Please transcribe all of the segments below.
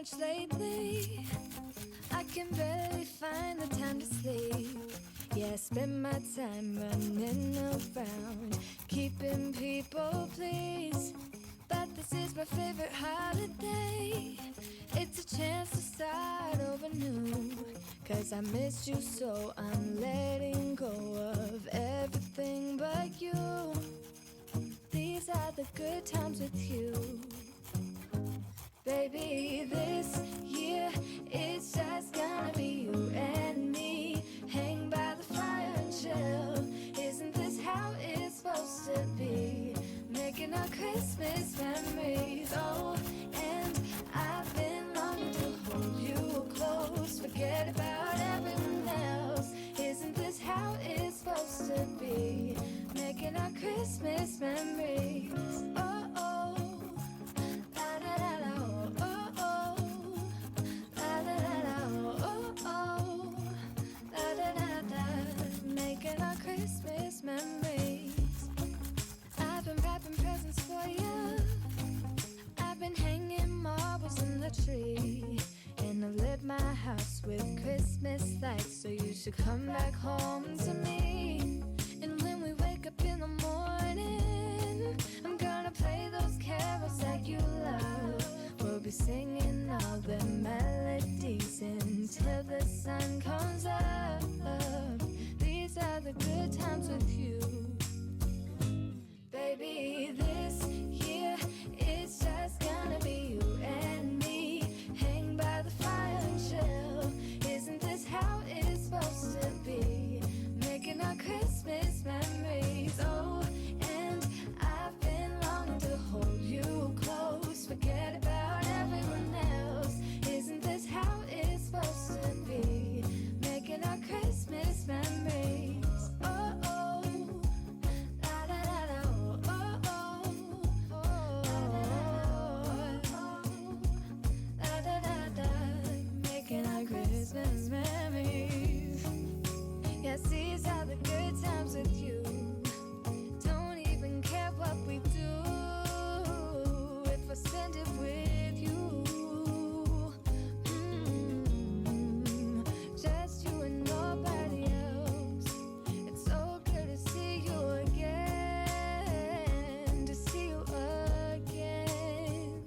much lately. I can barely find the time to sleep. Yeah, I spend my time running around, keeping people pleased. But this is my favorite holiday. It's a chance to start over new. 'Cause I missed you, so I'm letting go of everything but you. These are the good times with you. Baby, this year it's just gonna be you and me. Hang by the fire and chill. Isn't this how it's supposed to be? Making our Christmas memories. Oh, and I've been longing to hold you close. Forget about everyone else. Isn't this how it's supposed to be? Making our Christmas memories. Oh, oh, la da da da, oh, oh, la da da da, oh, oh, la da da da. Making our Christmas memories. I've been wrapping presents for you. I've been hanging marbles in the tree. And I've lit my house with Christmas lights. So you should come back home to me. And when we wake up in the morning, I'm gonna play those carols that you love. We'll be singing all the melodies until the sun comes up. These are the good times with you. Baby, this year it's just gonna be you and me. Hang by the fire and chill. Isn't this how it's supposed to be? Making our Christmas memories. Oh, and I've been longing to hold you close. Forget about everyone else. Isn't this how it's supposed to be? Making our Christmas memories. Oh, oh, la da da da, oh, oh, oh, la da da da. Making our Christmas memories. Yes, these are the good times with you. Don't even care what we do if I spend it with you. Just you and nobody else. It's so good to see you again, to see you again.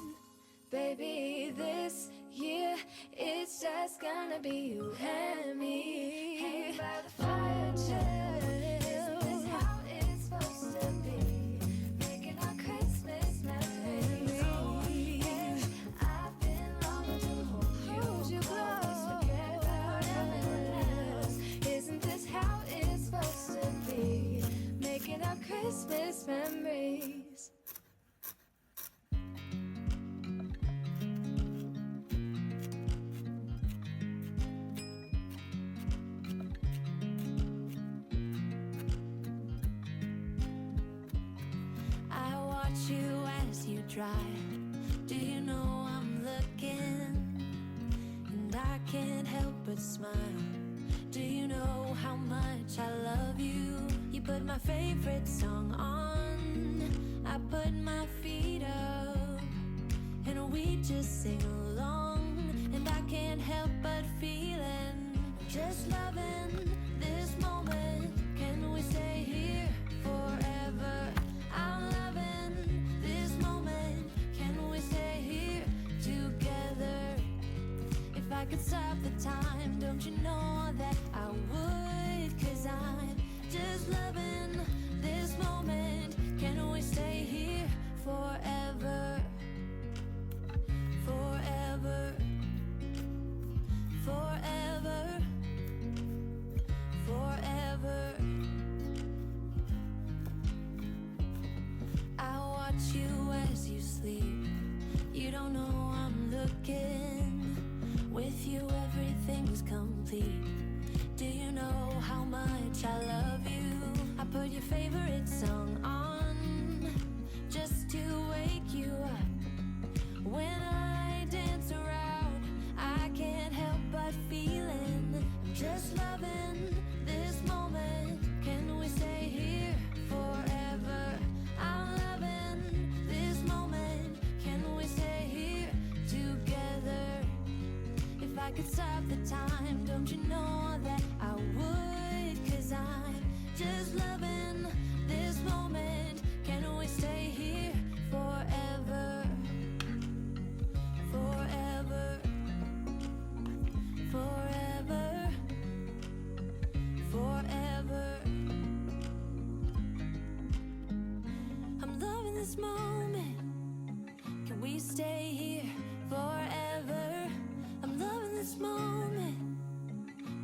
Baby, this year it's just gonna be you and me. Hang by the fire and chill. Isn't this how it's supposed to be? Making our Christmas memories. Oh, yeah. I've been longing to hold you close. Forget about everyone else. Isn't this how it's supposed to be? Making our Christmas memories. Drive. Do you know I'm looking? And I can't help but smile. Do you know how much I love you? You put my favorite song on. I put my feet up and we just sing along. And I can't help but feeling, just loving this moment. Can we stay here forever? I'm loving this moment. Can we stay here together? If I could stop the time, don't you know that I would? 'Cause I'm just loving this moment. Can we stay here forever? Forever. Forever. Forever. I watch you as you sleep. You don't know I'm looking. With you everything's complete. Do you know how much I love you? I put your favorite song on just to wake you up. When I dance around, I can't help but feeling, just loving this moment. Can we stay here forever? I'm loving this moment. Can we stay here together? I could stop the time, don't you know that I would? 'Cause I'm just loving this moment. Can we stay here forever? Forever. Forever. Forever. I'm loving this moment. Can we stay here forever? I'm loving this moment.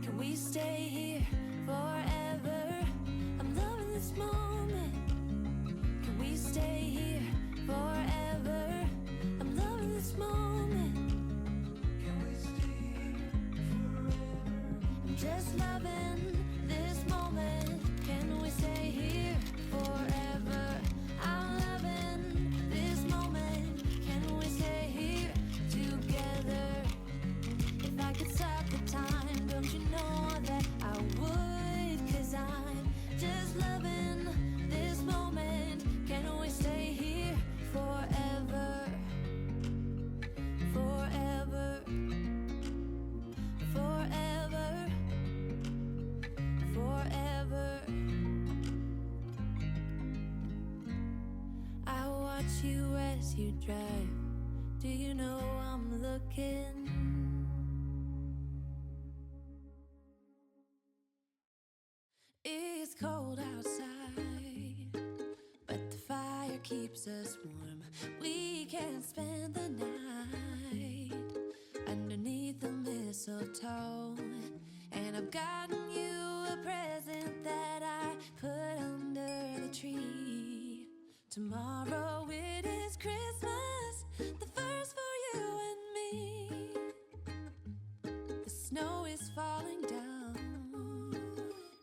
Can we stay here forever? I'm loving this moment. Can we stay here forever? I'm loving this moment. Can we stay here forever? I'm just loving this moment. Can we stay here forever? I'm loving this moment. Can we stay here together? If I could stop the time, don't you know that I would? 'Cause I'm just loving this moment. Can we stay here forever? Forever. Forever. Forever. I watch you as you drive. Do you know I'm looking? It's cold outside, but the fire keeps us warm. We can spend the night underneath the mistletoe. And I've gotten you a present that I put under the tree. Tomorrow it is Christmas, the first for you and me. The snow is falling down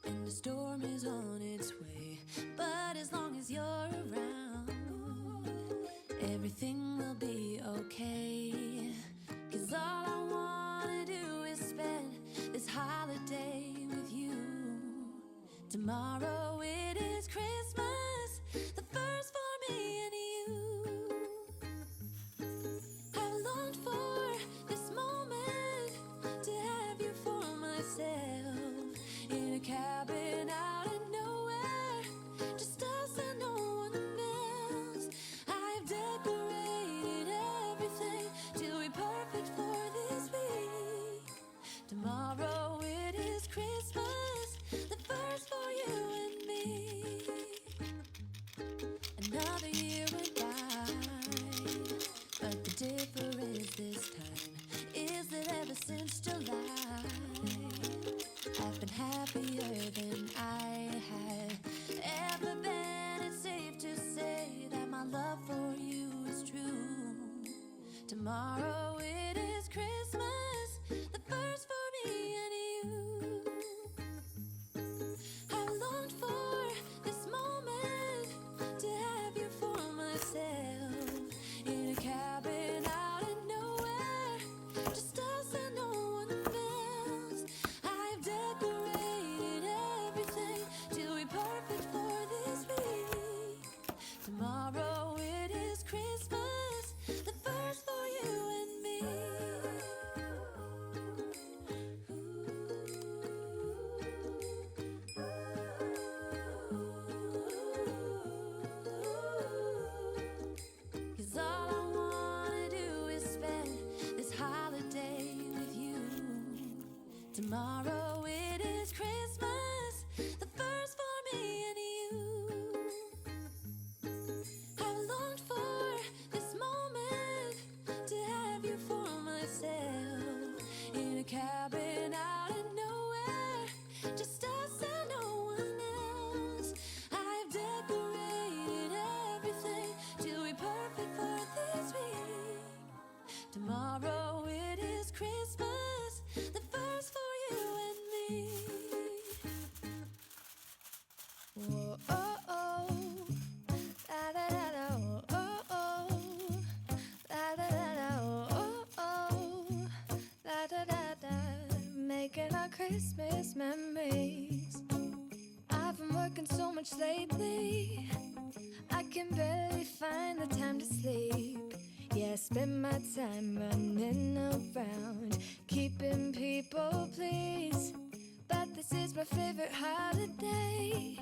and the storm is on its way. But as long as you're around, everything will be okay. 'Cause all I wanna do is spend this holiday with you. Tomorrow it is Christmas, the first for me and you. I longed for this moment to have you for myself in a cabin out in nowhere, just us and no one else. I've decorated everything to be perfect for this week. Tomorrow it is Christmas, the first for you and me. Another year went by, but the difference this time is that ever since July, I've been happier than I had ever been. It's safe to say that my love for you is true. Tomorrow it is Christmas, the first for me and you. I longed for this moment to have you for myself in a cabin out in nowhere, just us and no one else. I've decorated everything to be perfect for this week. Tomorrow it is Christmas, the first for you and me. Cause all I wanna do is spend this holiday with you. Tomorrow it is Christmas, the first for me and you. I longed for this moment to have you for myself in a cabin out in nowhere, just us and no one else. I've decorated everything to be perfect for this week. Tomorrow it is Christmas, the first for you and me. Whoa, oh, oh. La, da, da, da, oh, oh, oh. La, da, da, da, oh, oh, oh. La, da, da, da. Making our Christmas memories. I've been working so much lately, I can barely find the time to sleep. Yes, spend my time running around, keeping people pleased. But this is my favorite holiday.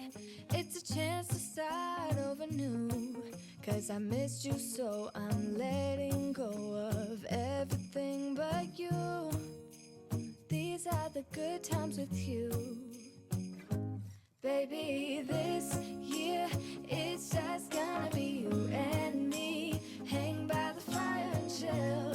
It's a chance to start over new. 'Cause I missed you, so I'm letting go of everything but you. These are the good times with you. Baby, this year it's just gonna be you and me. Hang by the fire and chill.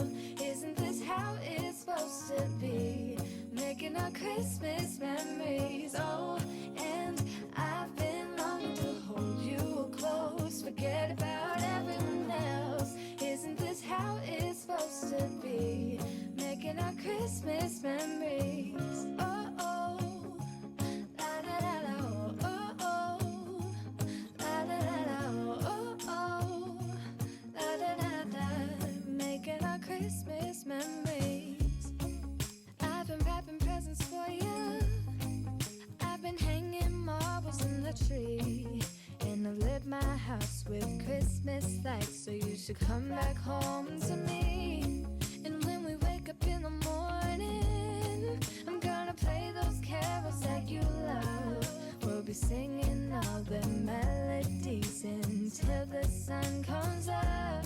Isn't this how it's supposed to be? Making our Christmas memories. Oh, and I've been longing to hold you close. Forget about everyone else. Isn't this how it's supposed to be? Making our Christmas memories. Oh, oh. La da da da. Oh, oh. La da da da. Oh, oh. La da da da. Making our Christmas memories. I've been wrapping presents for you. I've been hanging marbles in the tree. And I've lit my house with Christmas lights. So you should come back home to me. And when we wake up in the morning, I'm gonna play those carols that you love. We'll be singing all the melodies until the sun comes up.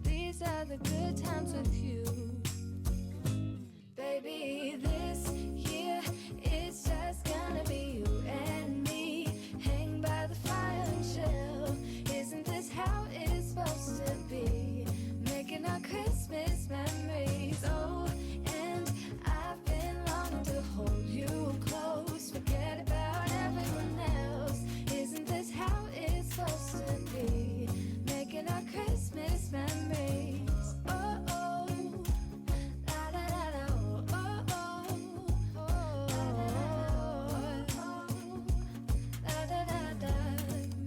These are the good times with you. Baby, this year it's just gonna be you and me. Hang by the fire and chill. Isn't this how it's supposed to be? Making our Christmas memories. Oh, and I've been longing to hold you close. Forget about everyone else. Isn't this how it's supposed to be? Making our Christmas memories. Oh, oh. La da da da. Oh, oh. La da da da.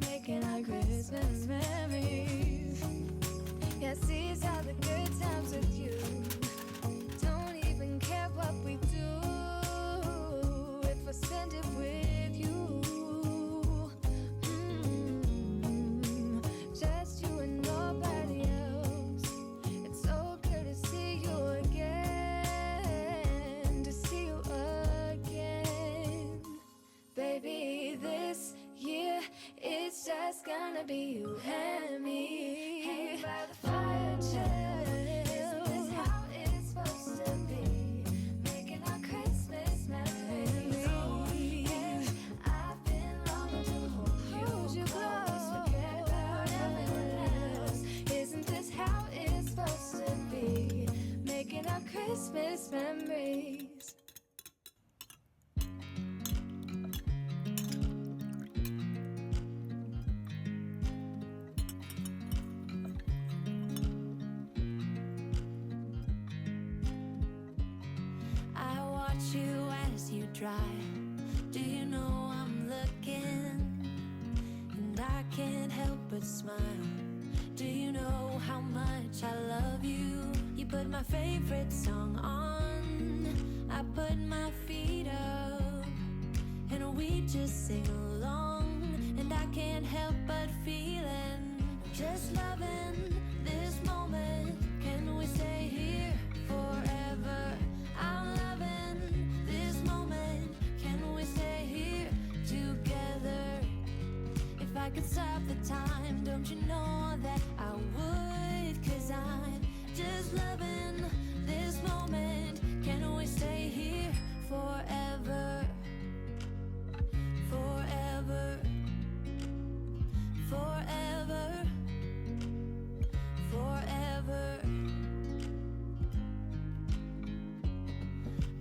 Making our Christmas memories. Yes, these are the good times with you. Don't even care what we do if I spend it with you. Just you and nobody else. It's so good to see you again. To see you again. Baby, this year it's just gonna be you and me. Hang by the fire and chill. Isn't this how it's supposed to be? Making our Christmas memories. Oh, yeah. I've been longing to hold you close. Forget about everyone else. Isn't this how it's supposed to be? Making our Christmas memories. I watch you as you drive. Do you know I'm looking? And I can't help but smile. Do you know how much I love you? You put my favorite song on. I put my feet up. And we just sing along. And I can't help but feeling. Just loving this moment. Can we stay here forever? I'm loving this moment. Can we stay here together? If I could stop the time, don't you know that I would? 'Cause I'm just loving this moment. Can we stay here forever? Forever. Forever. Forever.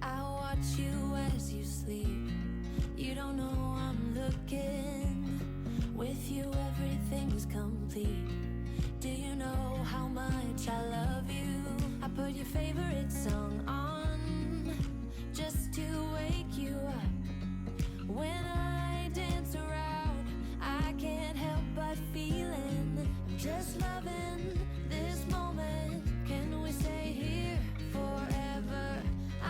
I watch you as you sleep. You don't know I'm looking. With you everything's complete. Do you know how much I love you? I put your favorite song on just to wake you up. When I dance around, I can't help but feeling. Just loving this moment. Can we stay here forever?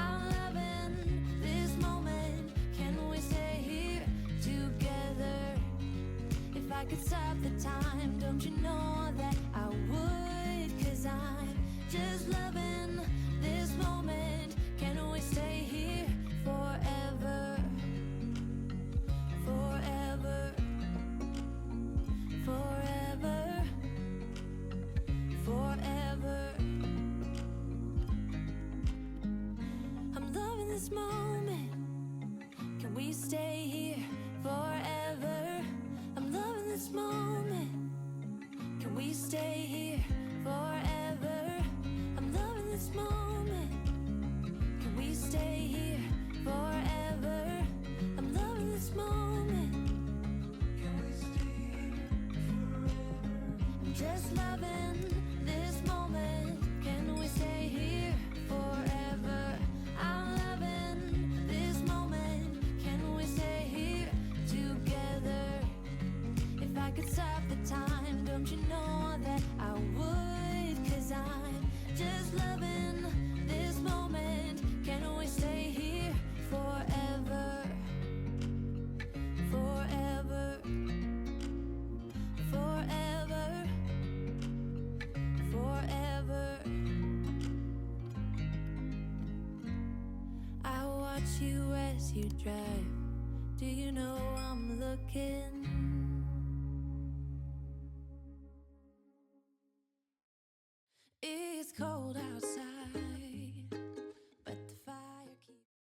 I'm loving this moment. Can we stay here together? If I could stop the time, don't you know that I would? 'Cause I'm this moment. Can we stay here forever? I'm loving this moment. Can we stay here forever? I'm loving this moment. Can we stay here forever? I'm loving this moment. Can we stay here forever? I'm just loving this moment. Can we stay here forever? I'm loving this moment. Can we stay here together? If I could stop the time, don't you know that I would? 'Cause I'm just loving this moment. Can we stay here forever? Forever. Forever. Forever. I watch you as you drive. Do you know I'm looking?